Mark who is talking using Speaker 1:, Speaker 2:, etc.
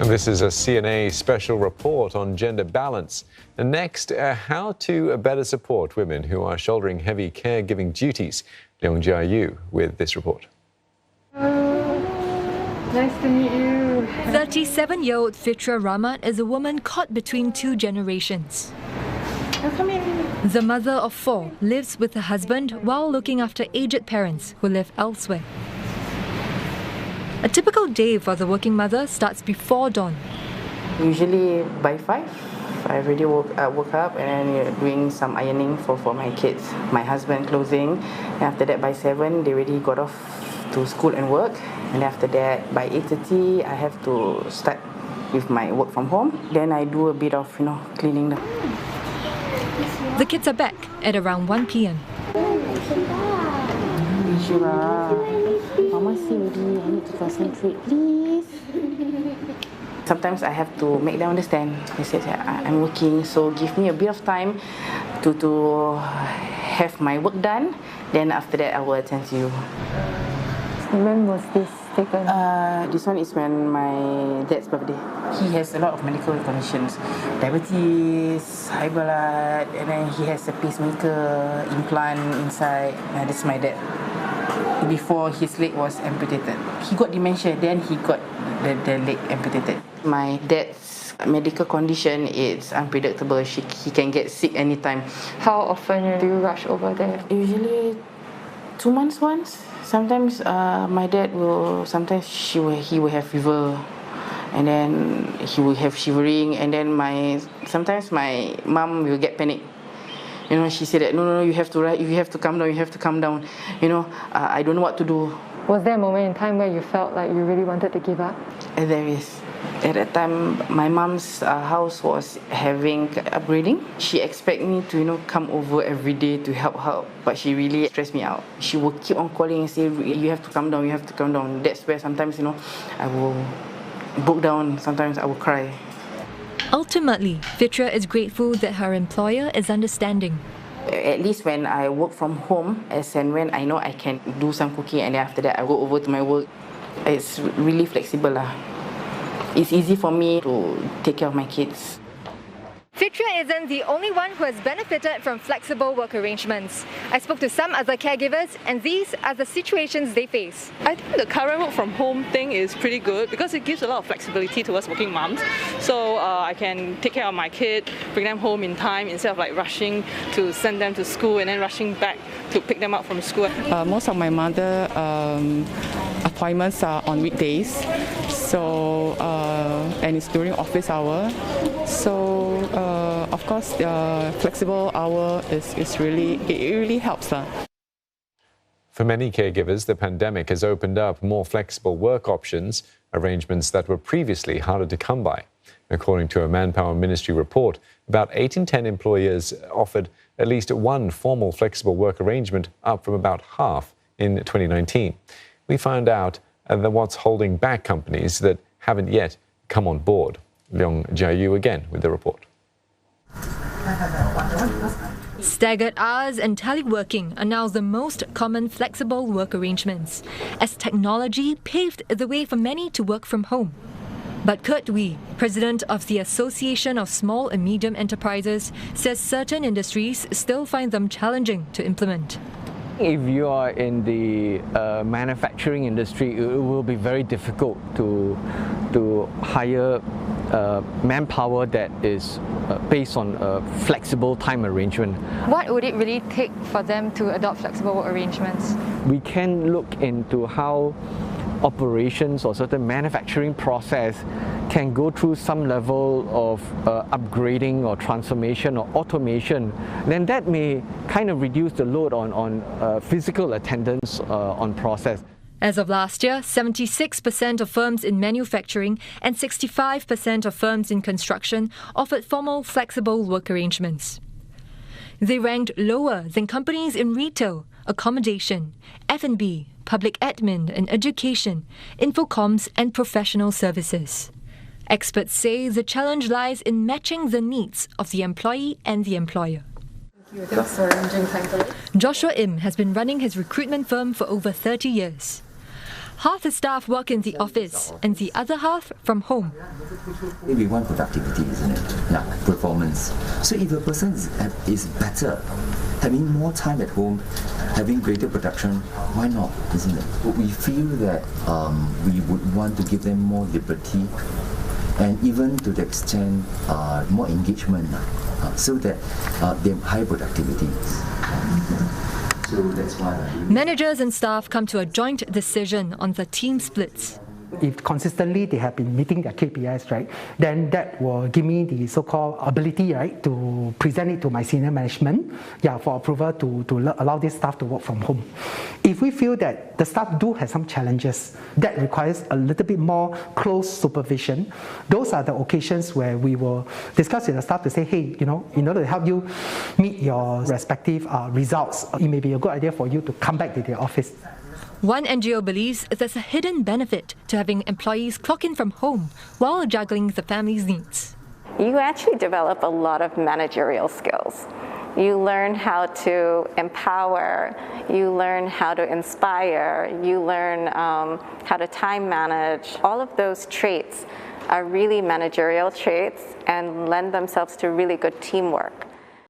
Speaker 1: And this is a CNA special report on gender balance. And next, how to better support women who are shouldering heavy caregiving duties. Leong Jia-yu with this report.
Speaker 2: Nice to meet you.
Speaker 3: 37-year-old Fitra Rahmat is a woman caught between two generations.
Speaker 2: Come in.
Speaker 3: The mother of 4 lives with her husband while looking after aged parents who live elsewhere. A typical day for the working mother starts before dawn.
Speaker 4: Usually by 5, I already woke up and then doing some ironing for my kids. My husband closing, and after that by 7 they already got off to school and work. And after that by 8:30 I have to start with my work from home. Then I do a bit of cleaning.
Speaker 3: The kids are back at around 1 p.m.
Speaker 4: Mama see already, I need to concentrate, please. Sometimes I have to make them understand. I said, I'm working, so give me a bit of time to have my work done. Then after that, I will attend to you.
Speaker 2: When was this taken?
Speaker 4: This one is when my dad's birthday. He has a lot of medical conditions. Diabetes, high blood, and then he has a pacemaker implant inside. This is my dad. Before his leg was amputated. He got dementia, then he got the leg amputated. My dad's medical condition is unpredictable. He can get sick anytime.
Speaker 2: How often do you rush over there?
Speaker 4: Usually 2 months once. Sometimes my dad will, he will have fever, and then he will have shivering, and then sometimes my mom will get panic. She said that, no, you have to calm down, I don't know what to do.
Speaker 2: Was there a moment in time where you felt like you really wanted to give up?
Speaker 4: There is. At that time, my mom's house was having upgrading. She expected me to, come over every day to help her, but she really stressed me out. She would keep on calling and say, you have to calm down. That's where sometimes, I will break down. Sometimes I will cry.
Speaker 3: Ultimately, Fitra is grateful that her employer is understanding.
Speaker 4: At least when I work from home, as and when I know I can do some cooking, and then after that I go over to my work, it's really flexible. It's easy for me to take care of my kids.
Speaker 3: Fitra isn't the only one who has benefited from flexible work arrangements. I spoke to some other caregivers, and these are the situations they face.
Speaker 5: I think the current work from home thing is pretty good because it gives a lot of flexibility towards working moms. So I can take care of my kid, bring them home in time instead of rushing to send them to school and then rushing back to pick them up from school.
Speaker 6: Most of my mother appointments are on weekdays, so and it's during office hour. So of course, flexible hour it really helps.
Speaker 1: For many caregivers, the pandemic has opened up more flexible work options, arrangements that were previously harder to come by. According to a Manpower Ministry report, about 8 in 10 employers offered at least one formal flexible work arrangement, up from about half in 2019. We found out what's holding back companies that haven't yet come on board. Leong Jia-yu again with the report.
Speaker 3: Staggered hours and teleworking are now the most common flexible work arrangements, as technology paved the way for many to work from home. But Kurt Wee, president of the Association of Small and Medium Enterprises, says certain industries still find them challenging to implement.
Speaker 7: If you are in the manufacturing industry, it will be very difficult to hire manpower that is based on a flexible time arrangement.
Speaker 2: What would it really take for them to adopt flexible work arrangements?
Speaker 7: We can look into how operations or certain manufacturing process can go through some level of upgrading or transformation or automation. Then that may kind of reduce the load on physical attendance on process.
Speaker 3: As of last year, 76% of firms in manufacturing and 65% of firms in construction offered formal flexible work arrangements. They ranked lower than companies in retail, accommodation, F&B, public admin and education, infocoms and professional services. Experts say the challenge lies in matching the needs of the employee and the employer.
Speaker 2: Thanks for arranging time for this.
Speaker 3: Joshua Im has been running his recruitment firm for over 30 years. Half the staff work in the office and the other half from home.
Speaker 8: We want productivity, isn't it? Yeah, performance. So if a person is better, having more time at home, having greater production, why not, isn't it? But we feel that we would want to give them more liberty and even to the extent more engagement so that they have high productivity. So that's why
Speaker 3: Managers and staff come to a joint decision on the team splits.
Speaker 9: If consistently they have been meeting their KPIs, right, then that will give me the so-called ability, right, to present it to my senior management, for approval to allow this staff to work from home. If we feel that the staff do have some challenges that requires a little bit more close supervision, those are the occasions where we will discuss with the staff to say, hey, in order to help you meet your respective results, it may be a good idea for you to come back to the office.
Speaker 3: One NGO believes there's a hidden benefit to having employees clock in from home while juggling the family's needs.
Speaker 10: You actually develop a lot of managerial skills. You learn how to empower, you learn how to inspire, you learn how to time manage. All of those traits are really managerial traits and lend themselves to really good teamwork.